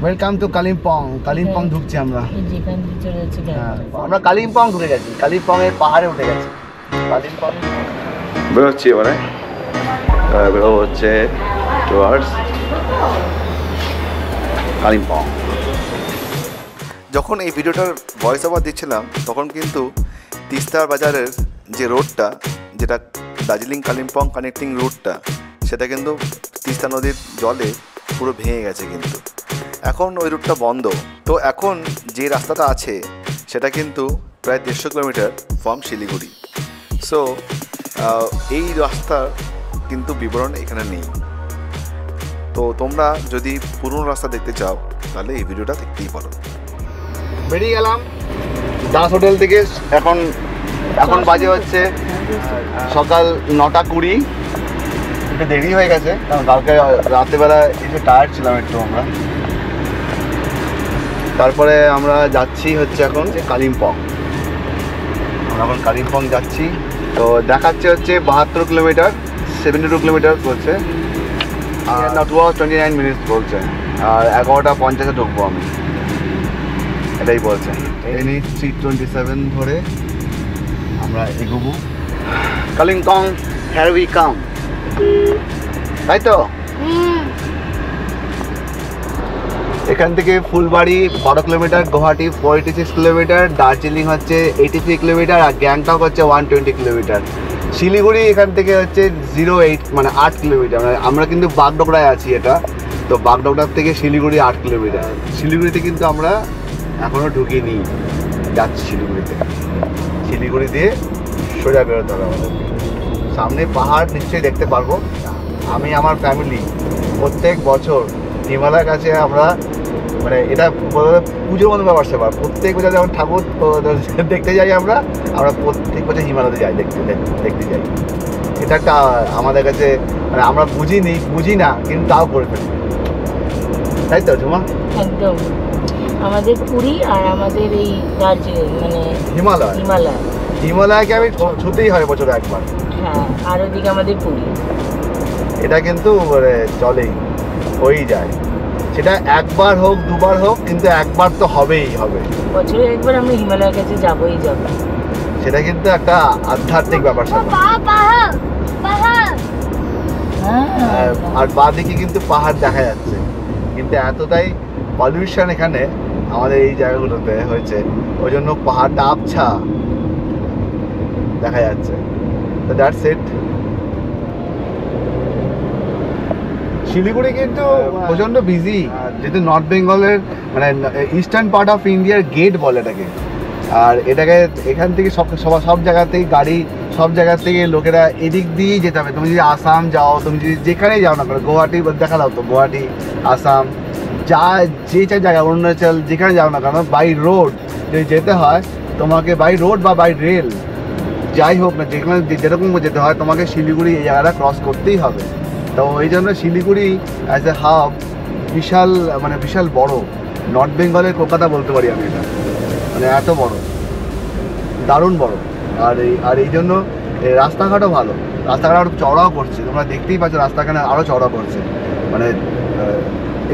Welcome to Kalimpong. Kalimpong ঢুকছি আমরা। আমরা কালিম্পং ঢুকে গেছি, কালিম্পং এর পাহাড়ে উঠে গেছি। কালিম্পং বেরোচ্ছি এবারে, বেরো হচ্ছে টুয়ার্ডস কালিম্পং। যখন এই ভিডিওটার ভয়েস ওভার দিচ্ছিলাম তখন কিন্তু তিস্তার বাজারের যে রোডটা, যেটা দার্জিলিং কালিম্পং কানেক্টিং রুটটা, সেটা কিন্তু তিস্তা নদীর জলে পুরো ভেঙে গেছে। কিন্তু এখন ওই রুটটা বন্ধ। তো এখন যে রাস্তাটা আছে সেটা কিন্তু প্রায় 150 কিলোমিটার ফ্রম শিলিগুড়ি। সো এই রাস্তার কিন্তু বিবরণ এখানে নেই। তো তোমরা যদি পুরনো রাস্তা দেখতে চাও তাহলে এই ভিডিওটা দেখতেই পারো। বেরিয়ে গেলাম দাস হোটেল থেকে। এখন বাজে হচ্ছে সকাল 9:20। একটু দেরি হয়ে গেছে কারণ কালকে রাত্রেবেলা একটু টায়ার্ড ছিলাম একটু আমরা। তারপরে আমরা যাচ্ছি হচ্ছে এখন কালিম্পং। আমরা এখন কালিম্পং যাচ্ছি। তো দেখাচ্ছে হচ্ছে 72 কিলোমিটার, 72 কিলোমিটার বলছে, আর 2 hours 29 minutes বলছে। আর 11:50 ঢুকবো আমি, এটাই বলছে। NH 327 ধরে আমরা এগোবো কালিম্পং। হিয়ার উই কাম, তাই তো। এখান থেকে ফুলবাড়ি 12 কিলোমিটার, গুয়াহাটি 46 কিলোমিটার, দার্জিলিং হচ্ছে 83 কিলোমিটার, আর গ্যাংটক হচ্ছে 120 কিলোমিটার। শিলিগুড়ি এখান থেকে হচ্ছে 08 মানে 8 কিলোমিটার। মানে আমরা কিন্তু বাগডোগরায় আছি এটা। তো বাগডোগরার থেকে শিলিগুড়ি 8 কিলোমিটার। শিলিগুড়িতে কিন্তু আমরা এখনও ঢুকিনি, যাচ্ছি শিলিগুড়িতে। শিলিগুড়ি দিয়ে সোজা বেরোতে হবে আমাদের। সামনে পাহাড় নিশ্চয়ই দেখতে পারবো। আমি আমার ফ্যামিলি প্রত্যেক বছর হিমালয়ের কাছে আমরা, মানে এটা পুজোর মতো ব্যাপার সেবার, প্রত্যেক বছর যখন ঠাকুর দেখতে যাই আমরা প্রত্যেক বছর হিমালয়তে যাই, দেখতে যাই। এটা একটা আমাদের কাছে, মানে আমরা বুঝি না কিন্তু তাও করে ফেলি, তাই তো ঝুমা? একদম। আমাদের পুরী আর আমাদের এই দার্জিলিং মানে হিমালয়কে আমি ছুতেই হয় বছরে একবার। হ্যাঁ, আর ওদিকে আমাদের পুরী। এটা কিন্তু মানে চলেই, হয়েই যায়। সেটা একবার হোক দুবার হোক, কিন্তু একবার তো হবেই হবে। বছরে একবার আমরা হিমালয়ের কাছে যাবোই যাব। সেটা কিন্তু একটা আধ্যাত্মিক ব্যাপার স্যাপার। আর বাঁদিকে কিন্তু পাহাড় দেখা যাচ্ছে, কিন্তু এতটাই পলিউশন এখানে আমাদের এই জায়গাগুলোতে হয়েছে, ওই জন্য পাহাড়টা আবছা দেখা যাচ্ছে। তো দ্যাটস ইট। শিলিগুড়ি কিন্তু প্রচণ্ড বিজি, যেহেতু নর্থ বেঙ্গলের মানে ইস্টার্ন পার্ট অফ ইন্ডিয়ার গেট বলে এটাকে। আর এটাকে এখান থেকে সব জায়গাতেই গাড়ি, সব জায়গা থেকে লোকেরা এদিক দিয়েই যেতে হবে। তুমি যদি আসাম যাও, তুমি যদি যেখানেই যাও না কেন, গুয়াহাটি দেখা দাও তো, গুয়াহাটি, আসাম, যে জায়গা, অরুণাচল, যেখানে যাও না কেন, বাই রোড যদি যেতে হয় তোমাকে, বাই রোড বা বাই রেল যাই হোক না, যেখানে যেরকম যেতে হয় তোমাকে শিলিগুড়ি এই জায়গাটা ক্রস করতেই হবে। তো ওই জন্য শিলিগুড়ি অ্যাজ এ হাব বিশাল বড়। নর্থ বেঙ্গলের কলকাতা বলতে পারি আমি এটা, মানে এত বড়, দারুণ বড়। আর এই জন্য রাস্তাঘাটও ভালো, রাস্তাঘাট আরও চওড়াও করছে। তোমরা দেখতেই পাচ্ছ রাস্তাঘাট আরও চওড়া করছে, মানে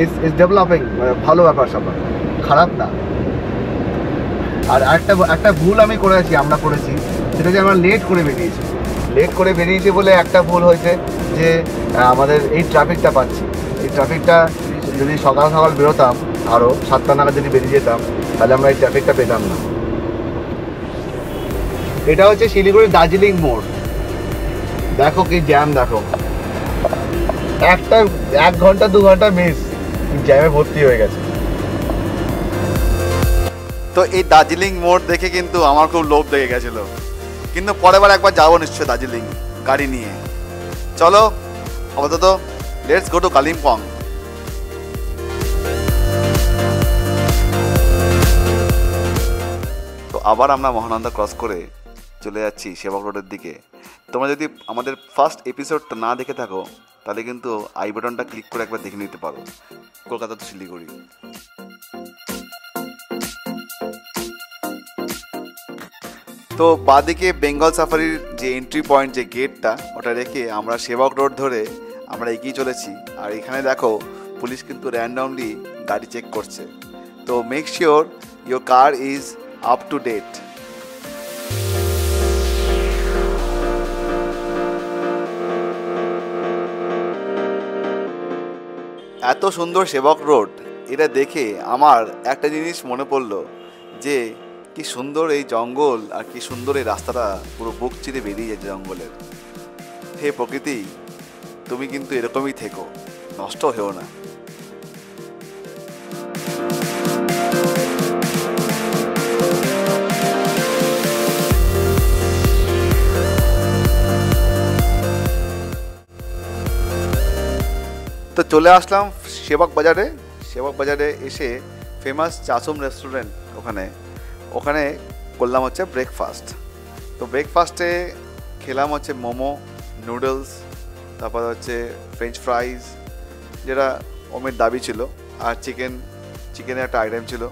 ইটস ডেভেলপিং, মানে ভালো ব্যাপার স্যাপার, খারাপ না। আর একটা ভুল আমরা করেছি, সেটা যে আমরা লেট করে বেরিয়েছি বলে একটা ভুল হয়েছে যে আমাদের এই ট্রাফিকটা পাচ্ছি। এই ট্রাফিকটা যদি সকাল বেরোতাম, আরও 7টা নাগাদ যদি বেরিয়ে যেতাম, তাহলে আমরা এই ট্রাফিকটা পেতাম না। এটা হচ্ছে শিলিগুড়ির দার্জিলিং মোড়। দেখো কি জ্যাম, দেখো 1 ঘন্টা 2 ঘন্টা মিস, জ্যামে ভর্তি হয়ে গেছে। তো এই দার্জিলিং মোড় দেখে কিন্তু আমার খুব লোভ লেগে গেছিল, কিন্তু পরের একবার যাবো নিশ্চয় দার্জিলিং গাড়ি নিয়ে। চলো আপাতত লেটস গো টু কালিম্পং। তো আবার আমরা মহানন্দা ক্রস করে চলে যাচ্ছি সেবক রোডের দিকে। তোমরা যদি আমাদের ফার্স্ট এপিসোডটা না দেখে থাকো তাহলে কিন্তু আই বাটনটা ক্লিক করে একবার দেখে নিতে পারো, কলকাতা টু শিলিগুড়ি। তো বাঁদিকে বেঙ্গল সাফারির যে এন্ট্রি পয়েন্ট, যে গেটটা, ওটা রেখে আমরা সেবক রোড ধরে আমরা এগিয়ে চলেছি। আর এখানে দেখো পুলিশ কিন্তু র্যান্ডমলি গাড়ি চেক করছে। তো make sure your car is up to date. এত সুন্দর সেবক রোড, এটা দেখে আমার একটা জিনিস মনে পড়লো যে কি সুন্দর এই জঙ্গল আর কি সুন্দর এই রাস্তাটা পুরো বুক চিরে বেরিয়ে যাচ্ছে জঙ্গলের। হে প্রকৃতি, তুমি কিন্তু এরকমই থেকো, নষ্ট হয়েও না। তো চলে আসলাম সেবক বাজারে। সেবক বাজারে এসে ফেমাস চাসুম রেস্টুরেন্ট, ওখানে করলাম হচ্ছে ব্রেকফাস্ট। তো ব্রেকফাস্টে খেলাম হচ্ছে মোমো, নুডলস, তারপর হচ্ছে ফ্রেঞ্চ ফ্রাইজ, যেটা ওমের দাবি ছিল, আর চিকেনের একটা আইটেম ছিল,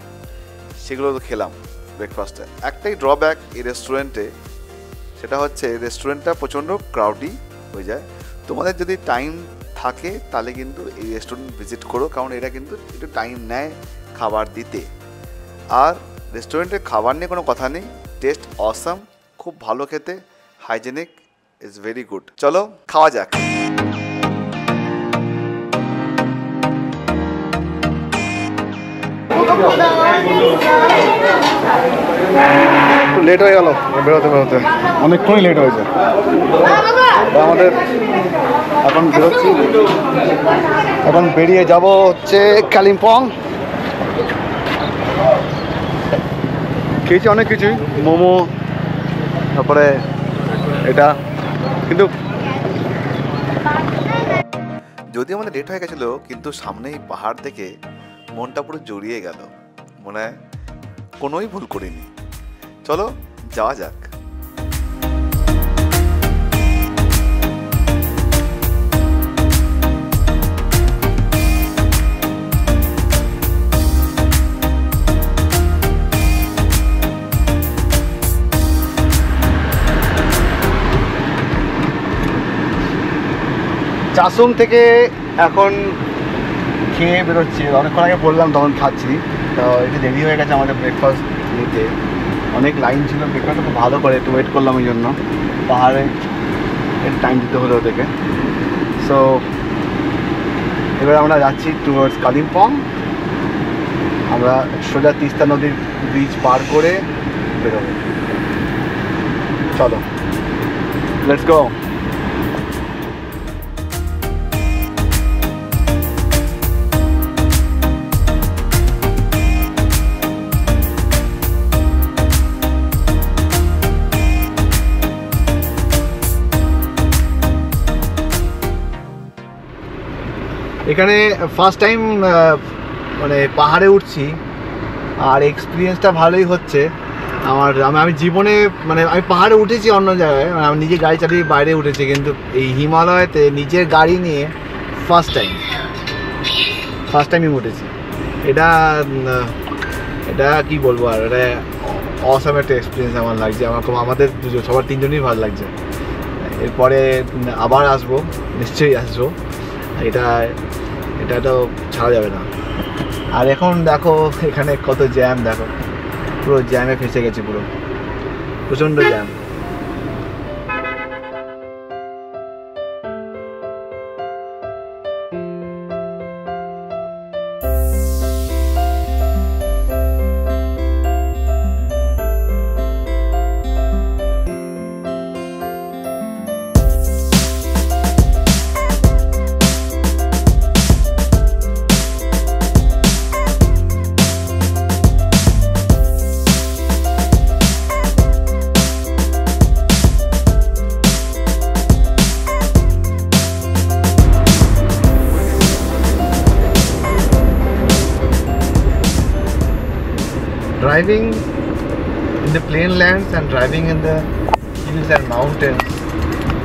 সেগুলো তো খেলাম ব্রেকফাস্টে। একটাই ড্রব্যাক এই রেস্টুরেন্টে, সেটা হচ্ছে রেস্টুরেন্টটা প্রচণ্ড ক্রাউডি হয়ে যায়। তোমাদের যদি টাইম থাকে তাহলে কিন্তু এই রেস্টুরেন্ট ভিজিট করো, কারণ এটা কিন্তু একটু টাইম নেয় খাবার দিতে। আর রেস্টুরেন্টের খাবার নিয়ে কোনো কথা নেই, টেস্ট অসাম, খুব ভালো খেতে, হাইজেনিক, ইজ ভেরি গুড। চলো খাওয়া যাক। একটু লেট হয়ে গেল বেরোতে, অনেকক্ষণই লেট হয়েছে। আমাদের এখন বেরোচ্ছি, এখন বেরিয়ে যাব হচ্ছে কালিম্পং। খেয়েছি অনেক কিছুই, মোমো, তারপরে এটা, কিন্তু যদি আমাদের লেট হয়ে গেছিলো, কিন্তু সামনেই পাহাড় থেকে মনটা পুরো জড়িয়ে গেল, মনে হয় কোনোই ভুল করিনি। চলো যাওয়া যাক। চাসুম থেকে এখন খেয়ে বেরোচ্ছি, অনেকক্ষণ আগে বললাম তখন খাচ্ছি। তো একটু দেরি হয়ে গেছে আমাদের ব্রেকফাস্ট নিতে, অনেক লাইন ছিল, ব্রেকফাস্টটা খুব ভালো করে একটু ওয়েট করলাম, ওই জন্য পাহাড়ে একটু টাইম দিতে হলো ওদেরকে। সো এবার আমরা যাচ্ছি টুয়ার্ডস কালিম্পং। আমরা সোজা তিস্তা নদীর ব্রিজ পার করে বেরোবো। চলো, লেটস গো। এখানে ফার্স্ট টাইম মানে পাহাড়ে উঠছি, আর এক্সপিরিয়েন্সটা ভালোই হচ্ছে আমার। আমি জীবনে মানে আমি পাহাড়ে উঠেছি অন্য জায়গায়, মানে আমি নিজে গাড়ি চালিয়ে বাইরে উঠেছি, কিন্তু এই হিমালয়তে নিজের গাড়ি নিয়ে ফার্স্ট টাইমই উঠেছি। এটা কি বলবো, আর এটা অসাম একটা এক্সপিরিয়েন্স আমার লাগছে। আমাদের সবার তিনজনই ভালো লাগছে। এরপরে আবার আসবো, নিশ্চয়ই আসবো, এটা তো ছাড়া যাবে না। আর এখন দেখো এখানে কত জ্যাম, দেখো পুরো জ্যামে ফেসে গেছে, পুরো প্রচণ্ড jam. Driving in the plain lands and driving in the hills and mountains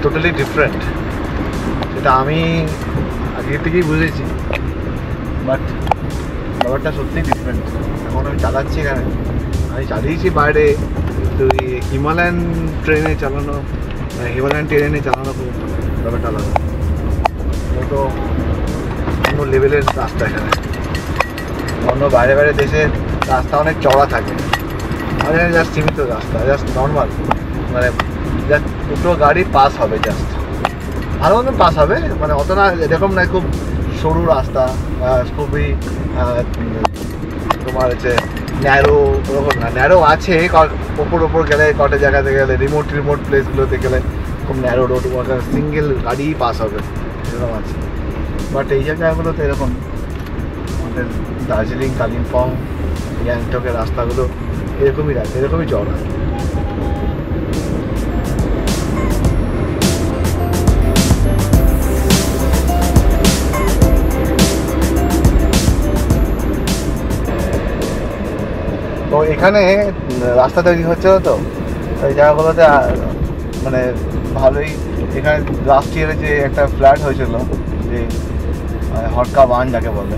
totally different. সেটা আমি আগে থেকেই বুঝেছি, বাট ব্যাপারটা সত্যিই ডিফারেন্ট। এখন আমি চালাচ্ছি, এখানে আমি চালিয়েছি বাইরে, কিন্তু হিমালয়ান ট্রেনে চালানো খুব ব্যাপারটা আলাদা, তো অন্য লেভেলের রাস্তা এখানে। অন্য বাইরে বাইরে দেশের রাস্তা অনেক চড়া থাকে, আমাদের জাস্ট সীমিত রাস্তা, জাস্ট নর্মাল, মানে জাস্ট দুটো গাড়ি পাস হবে, জাস্ট ভালো মতন পাস হবে, মানে অত না এরকম না খুব সরু রাস্তা, খুবই তোমার হচ্ছে ন্যারো, ওরকম না, ন্যারো আছে ওপর গেলে কটা জায়গাতে গেলে রিমোট প্লেসগুলোতে গেলে খুব ন্যারো রোড, সিঙ্গেল গাড়িই পাস হবে এরকম আছে। বাট এই জায়গাগুলোতে এরকম আমাদের দার্জিলিং, কালিম্পং, গ্যাংটকের রাস্তাগুলো এরকমই চড়া। তো এখানে রাস্তা তৈরি হচ্ছে তো এই জায়গাগুলোতে মানে ভালোই, এখানে লাস্ট ইয়ারে যে একটা ফ্ল্যাট হয়েছিল যে হটকা বান যাকে বলে,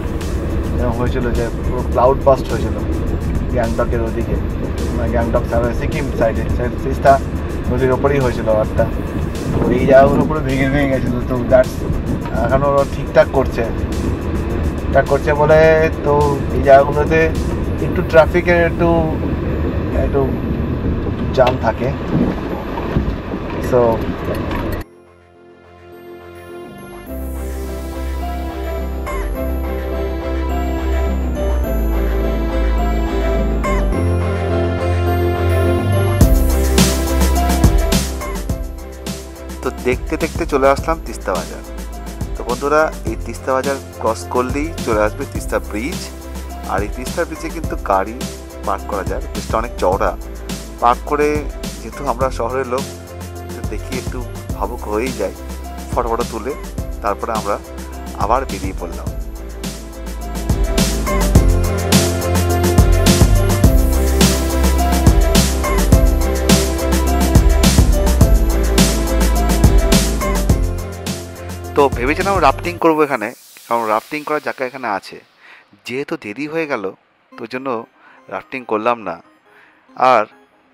হয়েছিল যে পুরো ক্লাউড বাস্ট হয়েছিল গ্যাংটকের ওদিকে, মানে গ্যাংটক সিকিম সাইডে, তিস্তা নদীর ওপরেই হয়েছিল একটা। তো এই জায়গাগুলো পুরো ভেঙে গেছিলো, তো দ্যাটস এখন ওরা ঠিকঠাক করছে বলে, তো এই জায়গাগুলোতে একটু ট্রাফিকের একটু জাম থাকে। সো দেখতে দেখতে চলে আসলাম তিস্তা বাজার। তো বন্ধুরা, এই তিস্তা বাজার ক্রস করলেই চলে আসবে তিস্তা ব্রিজ। আর এই তিস্তা ব্রিজে কিন্তু গাড়ি পার্ক করা যায়, ব্রিজটা অনেক চওড়া। পার্ক করে যেহেতু আমরা শহরের লোক, দেখি একটু ভাবুক হয়েই যায়, ফটো তুলে তারপরে আমরা আবার বেরিয়ে পড়লাম। তো ভেবেছিলাম রাফটিং করবো এখানে, কারণ রাফটিং করার জায়গা এখানে আছে। যেহেতু দেরি হয়ে গেল তো জন্য রাফটিং করলাম না। আর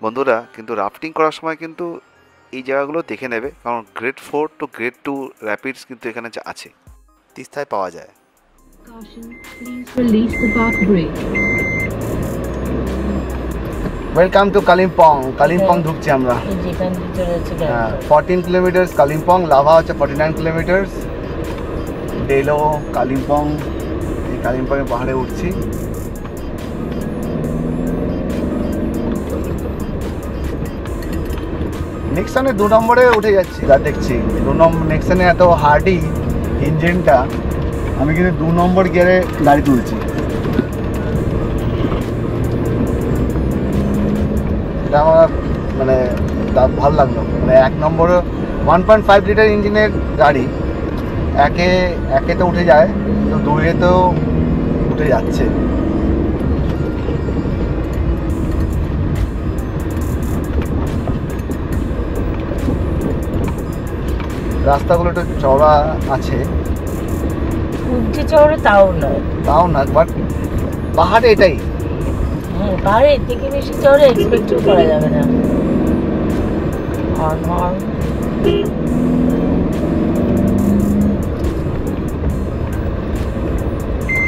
বন্ধুরা কিন্তু রাফটিং করার সময় কিন্তু এই জায়গাগুলো দেখে নেবে, কারণ গ্রেড 4 টু গ্রেড 2 র্যাপিডস কিন্তু এখানে আছে, তিস্তায় পাওয়া যায়। Welcome to Kalimpong. কালিম্পং ঢুকছি আমরা, 14 কিলোমিটার কালিম্পং, লাভা হচ্ছে 49 কিলোমিটার। ডেলো কালিম্পং, এই কালিম্পংয়ের পাহাড়ে উঠছি। নেক্সানে 2 নম্বরে উঠে যাচ্ছি, যা দেখছি 2 নম্বর নেক্সানে এত হার্ডি ইঞ্জিনটা, আমি কিন্তু 2 নম্বর গিয়ারে গাড়ি তুলছি। এটা আমার মানে ভালো লাগলো, মানে 1 নম্বরে 1.5 লিটার ইঞ্জিনের গাড়ি একে তো উঠে যায়, তো 2-এ তো উঠে যাচ্ছে। রাস্তাগুলো একটু চওড়া আছে, চওড়া তাও না, বাট পাহাড়ে এটাই, পাহাড়ে এর থেকে বেশি চওড়া এক্সপেক্টও করা যাবে না।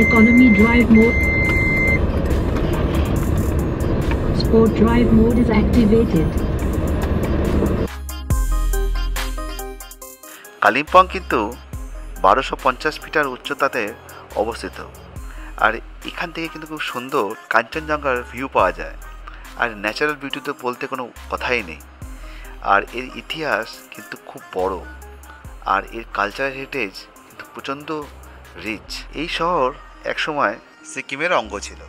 Economy drive mode. Sport drive mode is activated. Kalimpong কিন্তু 1250 মিটার উচ্চতাতে অবস্থিত। আর এখান থেকে কিন্তু খুব সুন্দর কাঞ্চনজঙ্ঘার ভিউ পাওয়া যায়। আর ন্যাচারাল বিউটি তো বলতে কোনো কথাই নেই। আর এর ইতিহাস কিন্তু খুব বড়, আর এর কালচারাল হেরিটেজ কিন্তু প্রচণ্ড রিচ। এই শহর একসময় সিকিমের অঙ্গ ছিল,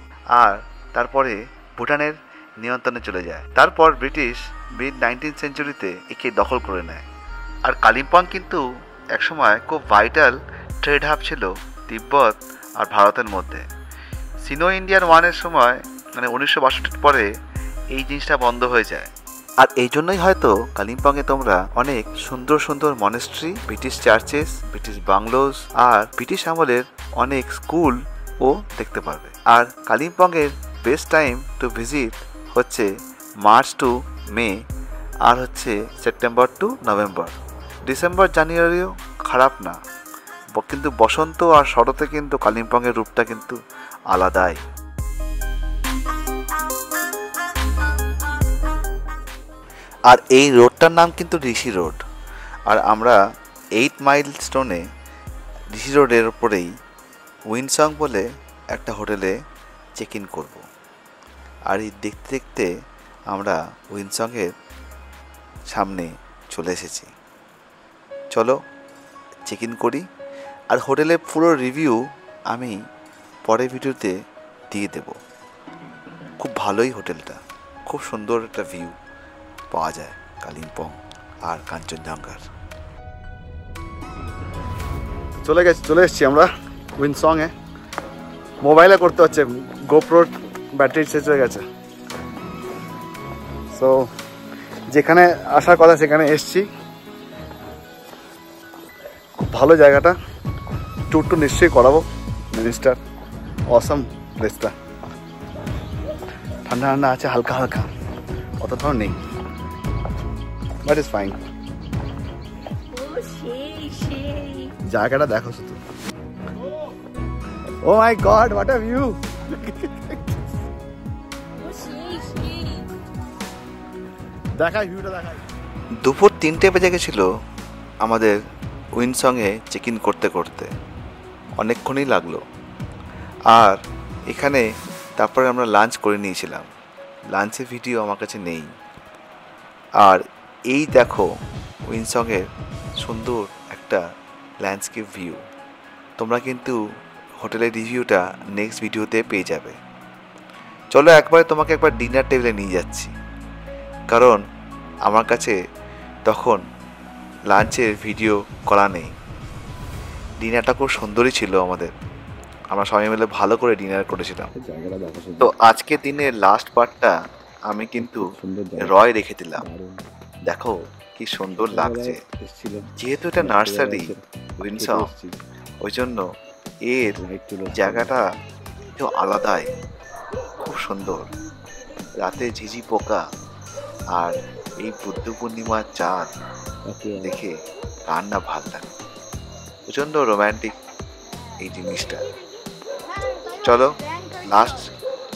আর তারপরে ভুটানের নিয়ন্ত্রণে চলে যায়। তারপর ব্রিটিশ মিড 19th সেঞ্চুরিতে একে দখল করে নেয়। আর কালিম্পং কিন্তু একসময় খুব ভাইটাল ট্রেড হাব ছিল তিব্বত আর ভারতের মধ্যে। সিনো ইন্ডিয়ান ওয়ানের সময় মানে 1962 পরে এই জিনিসটা বন্ধ হয়ে যায়। আর এই জন্যই হয়তো কালিম্পংয়ে তোমরা অনেক সুন্দর সুন্দর মনেস্ট্রি, ব্রিটিশ চার্চেস, ব্রিটিশ বাংলোস আর ব্রিটিশ আমলের অনেক স্কুল ও দেখতে পারবে। আর কালিম্পংয়ের বেস্ট টাইম টু ভিজিট হচ্ছে মার্চ টু মে, আর হচ্ছে সেপ্টেম্বর টু নভেম্বর। ডিসেম্বর জানুয়ারিও খারাপ না, কিন্তু বসন্ত আর শরতে কিন্তু কালিম্পংয়ের রূপটা কিন্তু আলাদাই। আর এই রোডটার নাম কিন্তু ঋষি রোড। আর আমরা 8 মাইলস্টোনে ঋষি রোডের ওপরেই উইন্ডসং বলে একটা হোটেলে চেক ইন করবো। আর এই দেখতে দেখতে আমরা উইন্ডসংয়ের সামনে চলে এসেছি। চলো চেক ইন করি। আর হোটেলের পুরো রিভিউ আমি পরের ভিডিওতে দিয়ে দেব। খুব ভালোই হোটেলটা, খুব সুন্দর একটা ভিউ পাওয়া যায় কালিম্পং আর কাঞ্চনজঙ্ঘার। চলে এসেছি আমরা উইন্ডসংয়ে। মোবাইলে করতে হচ্ছে, গোপ্রোর ব্যাটারি শেষ হয়ে গেছে। সো যেখানে আসার কথা সেখানে এসছি। খুব ভালো জায়গাটা, ট্যুর নিশ্চয়ই করাবো মিনিস্টার। অসম প্লেসটা, ঠান্ডা ঠান্ডা আছে হালকা হালকা, অতটাও নেই, বাট ইজ ফাইন। জায়গাটা দেখো শুধু, ও মাই গড হোয়াট আ ভিউ। দেখাই ভিউটা দেখাই। দুপুর 3টে বেজে গেছিলো আমাদের উইন্ডসংয়ে চেক ইন করতে করতে, অনেকক্ষণই লাগলো। আর এখানে তারপরে আমরা লাঞ্চ করে নিয়েছিলাম। লাঞ্চের ভিডিও আমার কাছে নেই। আর এই দেখো উইন্ডসংয়ের সুন্দর একটা ল্যান্ডস্কেপ ভিউ। তোমরা কিন্তু হোটেলের রিভিউটা নেক্সট ভিডিওতে পেয়ে যাবে। চলো তোমাকে একবার ডিনার টেবিলে নিয়ে যাচ্ছি, কারণ আমার কাছে তখন লাঞ্চের ভিডিও করা নেই। ডিনারটা খুব সুন্দরই ছিল আমাদের, আমরা সবাই মিলে ভালো করে ডিনার করেছিলাম। তো আজকে দিনের লাস্ট পার্টটা আমি কিন্তু রয় রেখে দিলাম। দেখো কি সুন্দর লাগছে। যেহেতু এটা নার্সারি উইন্ডসং, ওই জন্য এর জায়গাটা একটু আলাদাই, খুব সুন্দর। রাতে ঝিঝি পোকা আর এই বুদ্ধ পূর্ণিমার চাঁদ দেখে কার না ভাল লাগে। প্রচণ্ড রোম্যান্টিক এই জিনিসটা। চলো লাস্ট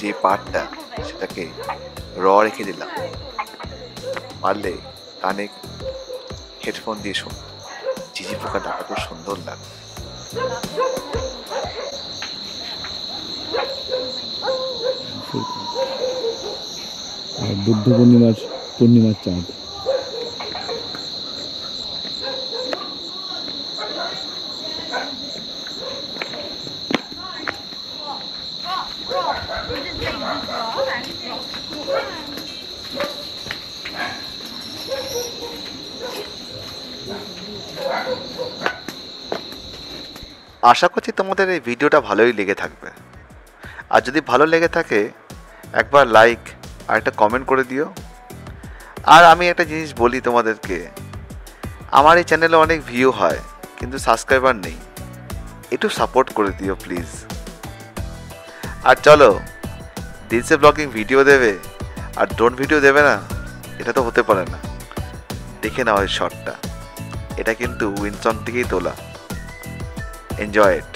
যে পার্টটা সেটাকে রেখে দিলাম। পারলে কানে হেডফোন দিয়ে শোন, ঝিঝি পোকা ডাকা খুব সুন্দর লাগে। বুদ্ধ পূর্ণিমার চাঁদ। আশা করছি তোমাদের এই ভিডিওটা ভালোই লেগে থাকবে। আর যদি ভালো লেগে থাকে একবার লাইক আর একটা কমেন্ট করে দিও। আর আমি একটা জিনিস বলি তোমাদেরকে, আমার এই চ্যানেলে অনেক ভিউ হয় কিন্তু সাবস্ক্রাইবার নেই, একটু সাপোর্ট করে দিও প্লিজ। আর চলো দিলসে ব্লগিং ভিডিও দেবে আর ড্রোন ভিডিও দেবে না, এটা তো হতে পারে না। দেখে নাও এই শটটা, এটা কিন্তু উইন্ডসং থেকেই তোলা। Enjoy it.